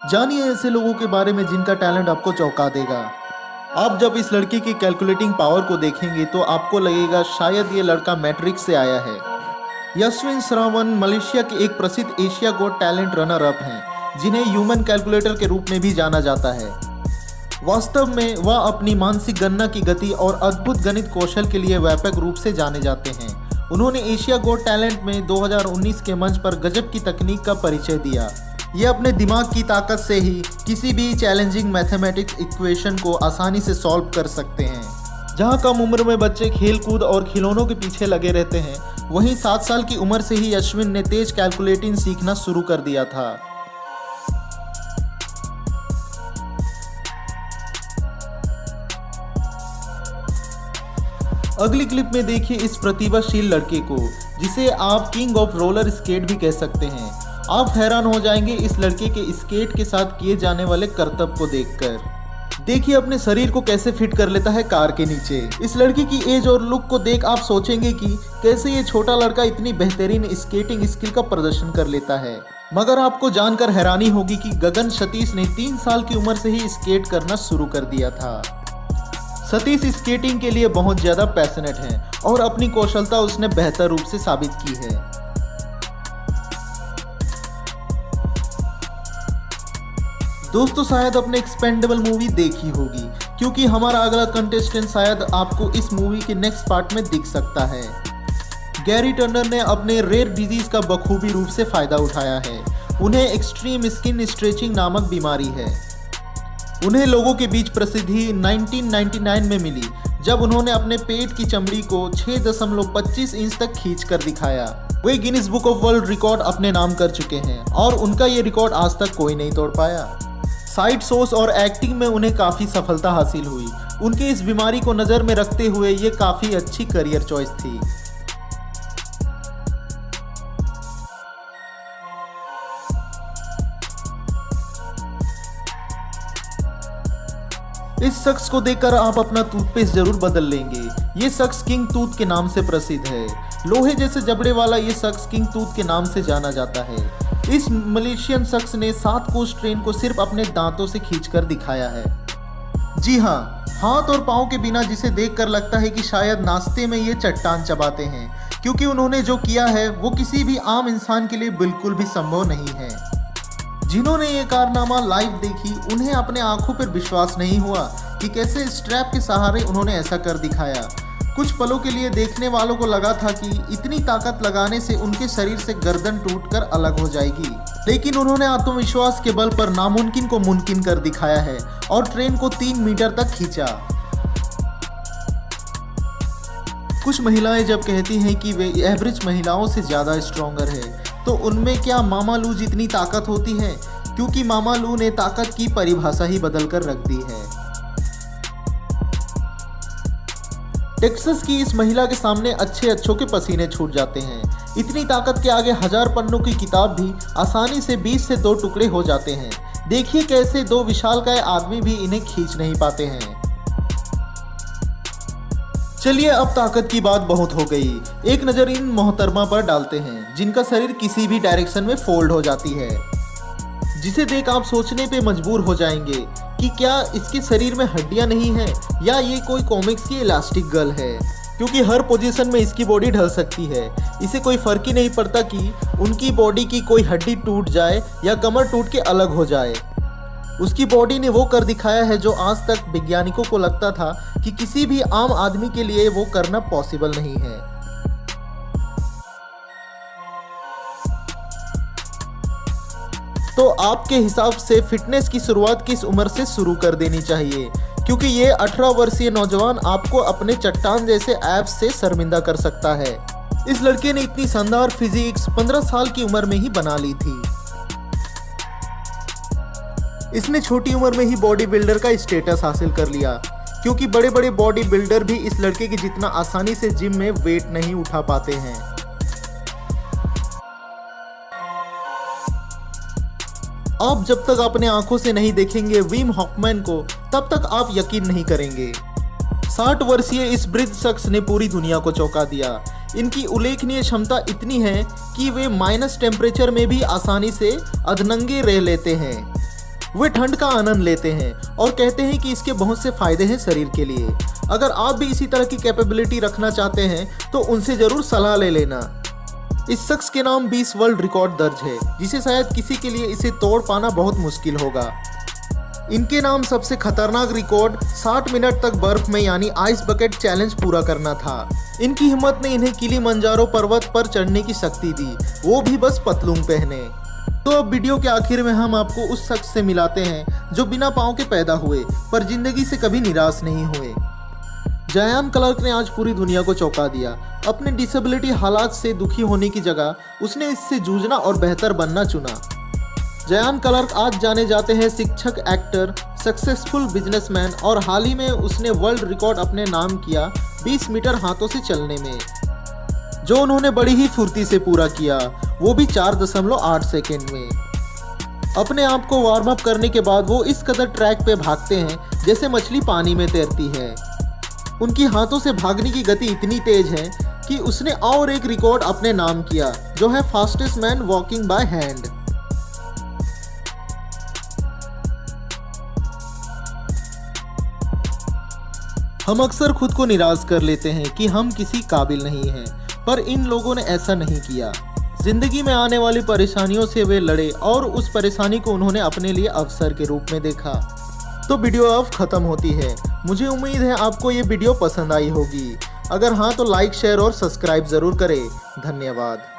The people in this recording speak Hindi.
जानिए ऐसे लोगों के बारे में जिनका टैलेंट आपको चौंका देगा। आप जब इस लड़के की कैलकुलेटिंग पावर को देखेंगे तो आपको लगेगा शायद ये लड़का मैट्रिक्स से आया है। यशविन श्रावण मलेशिया के एक प्रसिद्ध एशिया गोट टैलेंट रनर अप हैं, जिन्हें ह्यूमन कैलकुलेटर के रूप में भी जाना जाता है। वास्तव में वह अपनी मानसिक गणना की गति और अद्भुत गणित कौशल के लिए व्यापक रूप से जाने जाते हैं। उन्होंने एशिया गोट टैलेंट में 2019 के मंच पर गजब की तकनीक का परिचय दिया। ये अपने दिमाग की ताकत से ही किसी भी चैलेंजिंग मैथमेटिक्स इक्वेशन को आसानी से सॉल्व कर सकते हैं। जहां कम उम्र में बच्चे खेल कूद और खिलौनों के पीछे लगे रहते हैं, वहीं 7 साल की उम्र से ही अश्विन ने तेज कैलकुलेटिंग सीखना शुरू कर दिया था। अगली क्लिप में देखिए इस प्रतिभाशील लड़के को, जिसे आप किंग ऑफ रोलर स्केट भी कह सकते हैं। आप हैरान हो जाएंगे इस लड़के के स्केट के साथ किए जाने वाले करतब को देखकर। देखिए अपने शरीर को कैसे फिट कर लेता है कार के नीचे। इस लड़के की एज और लुक को देख आप सोचेंगे कि कैसे ये छोटा लड़का इतनी बेहतरीन स्केटिंग स्किल का प्रदर्शन कर लेता है। मगर आपको जानकर हैरानी होगी कि गगन सतीश ने 3 साल की उम्र से ही स्केट करना शुरू कर दिया था। सतीश स्केटिंग के लिए बहुत ज़्यादा पैशनेट है और अपनी कौशलता उसने बेहतर रूप से साबित की है। दोस्तों शायद आपने एक्सपेंडेबल मूवी देखी होगी, क्योंकि हमारा अगला कंटेस्टेंट शायद आपको इस मूवी के नेक्स्ट पार्ट में दिख सकता है। गैरी टर्नर ने अपने रेयर डिजीज का बखूबी रूप से फायदा उठाया है। उन्हें एक्सट्रीम स्किन स्ट्रेचिंग नामक बीमारी है। उन्हें लोगों के बीच प्रसिद्धि 1999 में मिली, जब उन्होंने अपने पेट की चमड़ी को 6.25 इंच तक खींच कर दिखाया। वे Guinness book of world record अपने नाम कर चुके हैं और उनका ये रिकॉर्ड आज तक कोई नहीं तोड़ पाया। साइड शोज और एक्टिंग में उन्हें काफ़ी सफलता हासिल हुई। उनके इस बीमारी को नज़र में रखते हुए ये काफ़ी अच्छी करियर चॉइस थी। इस शख्स को देखकर आप अपना टूथपेस्ट जरूर बदल लेंगे। ये शख्स किंग टूथ के नाम से प्रसिद्ध है। लोहे जैसे जबड़े वाला ये शख्स किंग टूथ के नाम से जाना जाता है। इस मलेशियन शख्स ने 7 कोस ट्रेन को सिर्फ अपने दांतों से खींचकर दिखाया है। जी हाँ, हाथ और पाँव के बिना, जिसे देखकर लगता है कि शायद नाश्ते में ये चट्टान चबाते हैं, क्योंकि उन्होंने जो किया है वो किसी भी आम इंसान के लिए बिल्कुल भी संभव नहीं है। जिन्होंने ये कारनामा लाइव देखी, उन्हें अपने आंखों पर विश्वास नहीं हुआ कि कैसे स्ट्रैप के सहारे उन्होंने ऐसा कर दिखाया। कुछ पलों के लिए देखने वालों को लगा था कि इतनी ताकत लगाने से उनके शरीर से गर्दन टूटकर अलग हो जाएगी, लेकिन उन्होंने आत्मविश्वास के बल पर नामुमकिन को मुमकिन कर दिखाया है और ट्रेन को 3 मीटर तक खींचा। कुछ महिलाएं जब कहती हैं कि वे एवरेज महिलाओं से ज़्यादा स्ट्रॉन्गर है, तो उनमें क्या मामा लू जितनी ताकत होती है? क्योंकि मामा लू ने ताकत की परिभाषा ही बदल कर रख दी है। टेक्सास की इस महिला के सामने अच्छों के पसीने छूट जाते हैं। इतनी ताकत के आगे 1000 पन्नों की किताब भी आसानी से 20 से 2 टुकड़े हो जाते हैं। देखिए कैसे 2 विशालकाय आदमी भी इन्हें खींच नहीं पाते हैं। चलिए अब ताकत की बात बहुत हो गई। एक नज़र इन मोहतरमा पर डालते हैं, जिनका शरीर किसी भी डायरेक्शन में फोल्ड हो जाती है, जिसे देख आप सोचने पे मजबूर हो जाएंगे कि क्या इसके शरीर में हड्डियां नहीं है या ये कोई कॉमिक्स की इलास्टिक गर्ल है, क्योंकि हर पोजीशन में इसकी बॉडी ढल सकती है। इसे कोई फर्क ही नहीं पड़ता कि उनकी बॉडी की कोई हड्डी टूट जाए या कमर टूट के अलग हो जाए। उसकी बॉडी ने वो कर दिखाया है जो आज तक वैज्ञानिकों को लगता था कि किसी भी आम आदमी के लिए वो करना पॉसिबल नहीं है। तो आपके हिसाब से फिटनेस की शुरुआत किस उम्र से शुरू कर देनी चाहिए? क्योंकि ये 18 वर्षीय नौजवान आपको अपने चट्टान जैसे एब्स से शर्मिंदा कर सकता है। इस लड़के ने इतनी शानदार फिजिक्स 15 साल की उम्र में ही बना ली थी। इसने छोटी उम्र में ही बॉडी बिल्डर का स्टेटस हासिल कर लिया, क्योंकि बड़े बड़े बॉडी बिल्डर भी इस लड़के की जितना आसानी से जिम में वेट नहीं उठा पाते हैं। आप जब तक अपने आंखों से नहीं देखेंगे विम हॉफमैन को, तब तक आप यकीन नहीं करेंगे। 60 वर्षीय इस वृद्ध शख्स ने पूरी दुनिया को चौंका दिया। इनकी उल्लेखनीय क्षमता इतनी है कि वे माइनस टेम्परेचर में भी आसानी से अधनंगे रह लेते हैं। वे ठंड का आनंद लेते हैं और कहते हैं कि इसके बहुत से फायदे हैं शरीर के लिए। अगर आप भी इसी तरह की कैपेबिलिटी रखना चाहते हैं तो उनसे जरूर सलाह ले लेना। इस शख्स के नाम 20 वर्ल्ड रिकॉर्ड दर्ज है, जिसे शायद किसी के लिए इसे तोड़ पाना बहुत मुश्किल होगा। इनके नाम सबसे खतरनाक रिकॉर्ड 60 मिनट तक बर्फ में यानी आइस बकेट चैलेंज पूरा करना था। इनकी हिम्मत ने इन्हें किलिमंजारो पर्वत पर चढ़ने की शक्ति दी, वो भी बस पतलून पहने। तो अब वीडियो के आखिर में हम आपको उस शख्स से मिलाते हैं जो बिना पाँव के पैदा हुए पर जिंदगी से कभी निराश नहीं हुए। जायान क्लार्क ने आज पूरी दुनिया को चौंका दिया। अपने डिसेबिलिटी हालात से दुखी होने की जगह उसने इससे जूझना और बेहतर बनना चुना। जायान क्लार्क आज जाने जाते हैं शिक्षक, एक्टर, सक्सेसफुल बिजनेसमैन और हाल ही में उसने वर्ल्ड रिकॉर्ड अपने नाम किया 20 मीटर हाथों से चलने में, जो उन्होंने बड़ी ही फुर्ती से पूरा किया, वो भी 4.8 सेकेंड में। अपने आप को वार्म अप करने के बाद वो इस कदर ट्रैक पे भागते हैं जैसे मछली पानी में तैरती है। उनकी हाथों से भागने की गति इतनी तेज है कि उसने और एक रिकॉर्ड अपने नाम किया, जो है fastest man walking by hand. हम अक्सर खुद को निराश कर लेते हैं कि हम किसी काबिल नहीं हैं, पर इन लोगों ने ऐसा नहीं किया। जिंदगी में आने वाली परेशानियों से वे लड़े और उस परेशानी को उन्होंने अपने लिए अवसर के रूप में देखा। तो वीडियो अब खत्म होती है। मुझे उम्मीद है आपको ये वीडियो पसंद आई होगी। अगर हाँ तो लाइक, शेयर और सब्सक्राइब जरूर करें। धन्यवाद।